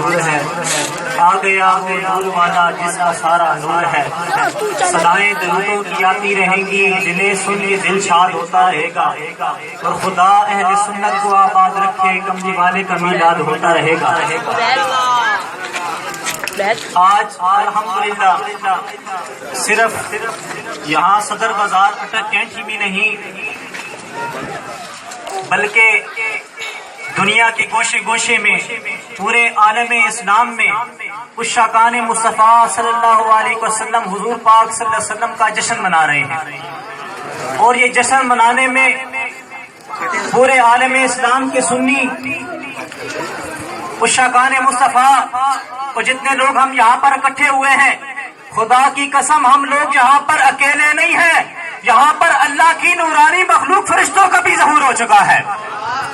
نور ہے، آ گیا وہ نور والا جس کا سارا نور ہے۔ صدائیں درودوں کی آتی رہیں گی، جنہیں سن کے دل شاد ہوتا رہے گا، اور خدا اہل سنت کو آباد رکھے، کملی والے کا میلاد ہوتا رہے گا۔ آج الحمدللہ صرف یہاں صدر بازار اٹک کینٹ ہی بھی نہیں، بلکہ دنیا کے گوشے گوشے میں، پورے عالم اسلام میں عشاقان مصطفیٰ صلی اللہ علیہ وسلم حضور پاک صلی اللہ علیہ وسلم کا جشن منا رہے ہیں۔ اور یہ جشن منانے میں پورے عالم اسلام کے سنی عشاقان مصطفیٰ اور جتنے لوگ ہم یہاں پر اکٹھے ہوئے ہیں، خدا کی قسم ہم لوگ یہاں پر اکیلے نہیں ہیں، یہاں پر اللہ کی نورانی مخلوق فرشتوں کا بھی ظہور ہو چکا ہے۔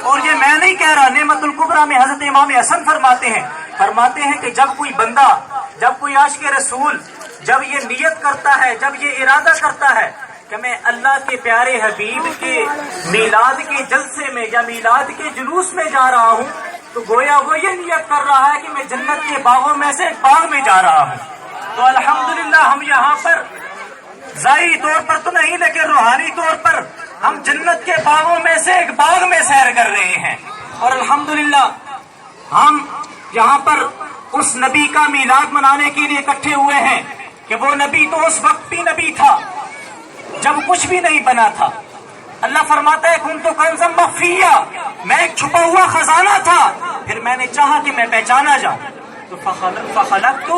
اور یہ میں نہیں کہہ رہا، نعمت الکبریٰ میں حضرت امام حسن فرماتے ہیں کہ جب کوئی بندہ، جب کوئی عاشق رسول جب یہ نیت کرتا ہے، جب یہ ارادہ کرتا ہے کہ میں اللہ کے پیارے حبیب کے میلاد کے جلسے میں یا میلاد کے جلوس میں جا رہا ہوں، تو گویا وہ یہ نیت کر رہا ہے کہ میں جنت کے باغوں میں سے ایک باغ میں جا رہا ہوں۔ تو الحمدللہ ہم یہاں پر ظاہری طور پر تو نہیں لیکن روحانی طور پر ہم جنت کے باغوں میں سے ایک باغ میں سیر کر رہے ہیں۔ اور الحمدللہ ہم یہاں پر اس نبی کا میلاد منانے کے لیے اکٹھے ہوئے ہیں کہ وہ نبی تو اس وقت بھی نبی تھا جب کچھ بھی نہیں بنا تھا۔ اللہ فرماتا ہے کنت کنزا مخفیا، میں ایک چھپا ہوا خزانہ تھا، پھر میں نے چاہا کہ میں پہچانا جاؤں، تو فخلقت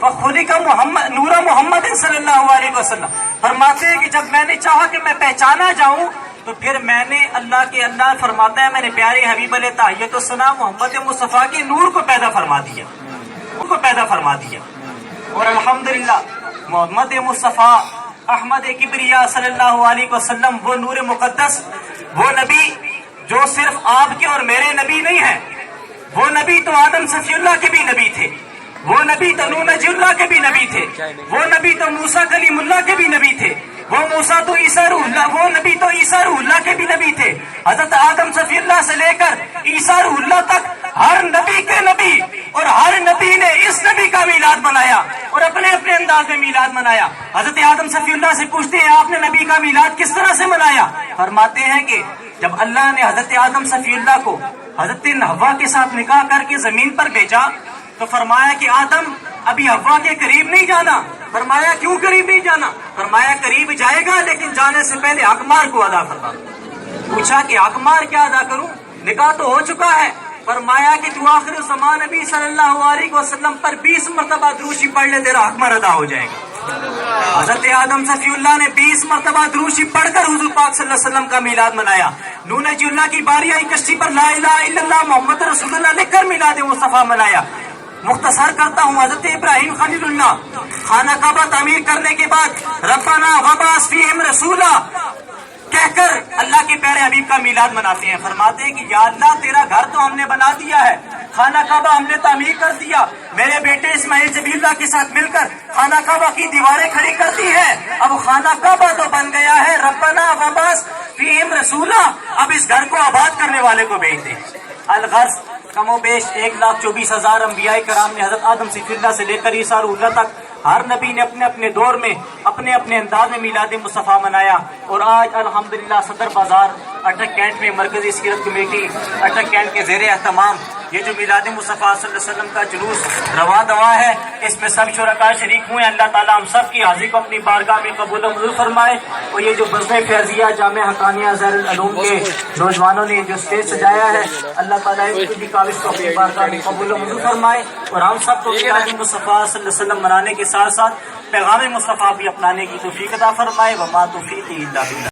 فخلق محمد نور محمد صلی اللہ علیہ وسلم۔ فرماتے ہیں کہ جب میں نے چاہا کہ میں پہچانا جاؤں تو پھر میں نے اللہ فرماتا ہے میں نے پیارے حبیب علیہ تحیت السلام محمد مصطفیٰ کے نور کو پیدا فرما دیا۔ اور الحمدللہ محمد مصطفیٰ احمد کبریا صلی اللہ علیہ وسلم، وہ نور مقدس، وہ نبی جو صرف آپ کے اور میرے نبی نہیں ہیں، وہ نبی تو آدم صفی اللہ کے بھی نبی تھے، وہ نبی تو نوح نجی اللہ کے بھی نبی تھے، وہ نبی تو موسیٰ کلیم اللہ کے بھی نبی تھے، وہ موسیٰ تو عیسیٰ روح اللہ، وہ نبی تو عیسیٰ روح اللہ کے بھی نبی تھے۔ حضرت آدم صفی اللہ سے لے کر عیسیٰ روح اللہ تک ہر نبی کے نبی، اور ہر نبی نے اس نبی کا میلاد منایا اور اپنے اپنے انداز میں میلاد منایا۔ حضرت آدم صفی اللہ سے پوچھتے ہیں آپ نے نبی کا میلاد کس طرح سے منایا؟ فرماتے ہیں کہ جب اللہ نے حضرت آدم صفی اللہ کو حضرت حوا کے ساتھ نکاح کر کے زمین پر بھیجا تو فرمایا کہ آدم ابھی حوا کے قریب نہیں جانا۔ فرمایا کیوں قریب نہیں جانا؟ فرمایا قریب جائے گا لیکن جانے سے پہلے حق مار کو ادا کرنا۔ پوچھا کہ حق مار کیا ادا کروں؟ نکاح تو ہو چکا ہے۔ فرمایا کہ تو آخر زمان نبی صلی اللہ علیہ وسلم پر 20 مرتبہ دروشی پڑھ لے، تیرا حق مار ادا ہو جائے گا۔ حضرت آدم صفی اللہ نے 20 مرتبہ دروشی پڑھ کر حضور پاک صلی اللہ علیہ وسلم کا میلاد منایا۔ نوح نجی اللہ کی باری آئی، کشتی پر لا الہ الا اللہ محمد رسول اللہ لکھ کر میلاد مصطفیٰ منایا۔ مختصر کرتا ہوں، حضرت ابراہیم خلیل اللہ خانہ کعبہ تعمیر کرنے کے بعد ربنا وبعث فیہم رسولا کہہ کر اللہ کے پیارے حبیب کا میلاد مناتے ہیں۔ فرماتے ہیں کہ یا اللہ تیرا گھر تو ہم نے بنا دیا ہے، خانہ کعبہ ہم نے تعمیر کر دیا، میرے بیٹے اسماعیل ذبیح اللہ کے ساتھ مل کر خانہ کعبہ کی دیواریں کھڑی کر دی ہیں، اب خانہ کعبہ تو بن گیا ہے، ربنا وبعث فیہم رسولا، اب اس گھر کو آباد کرنے والے کو بھیج دیں۔ الغرض کم و بیش 1,24,000 انبیاء کرام نے حضرت آدم صفی اللہ سے لے کر عیسیٰ روح اللہ تک ہر نبی نے اپنے اپنے دور میں اپنے اپنے انداز میں میلاد مصطفیٰ منایا۔ اور آج الحمدللہ صدر بازار اٹک کینٹ میں مرکزی سیرت کمیٹی اٹک کینٹ کے زیر اہتمام یہ جو میلاد مصطفیٰ صلی اللہ علیہ وسلم کا جلوس رواں دواں ہے، اس میں سب شرکاء شریک ہوئے۔ اللہ تعالیٰ ہم سب کی حاضری کو اپنی بارگاہ میں قبول و منظور فرمائے۔ اور یہ جو بزم فیضیہ جامع حقانیہ زہر العلوم کے نوجوانوں نے جو اسٹیج سجایا ہے، اللہ تعالیٰ اس کی کاوش کو اپنی بارگاہ میں قبول و منظور فرمائے، اور ہم سب کو میلاد مصطفیٰ صلی اللہ علیہ وسلم منانے کے ساتھ ساتھ پیغام مصطفیٰ بھی اپنانے کی توفیق عطا فرمائے۔ وما توفیقی الا باللہ۔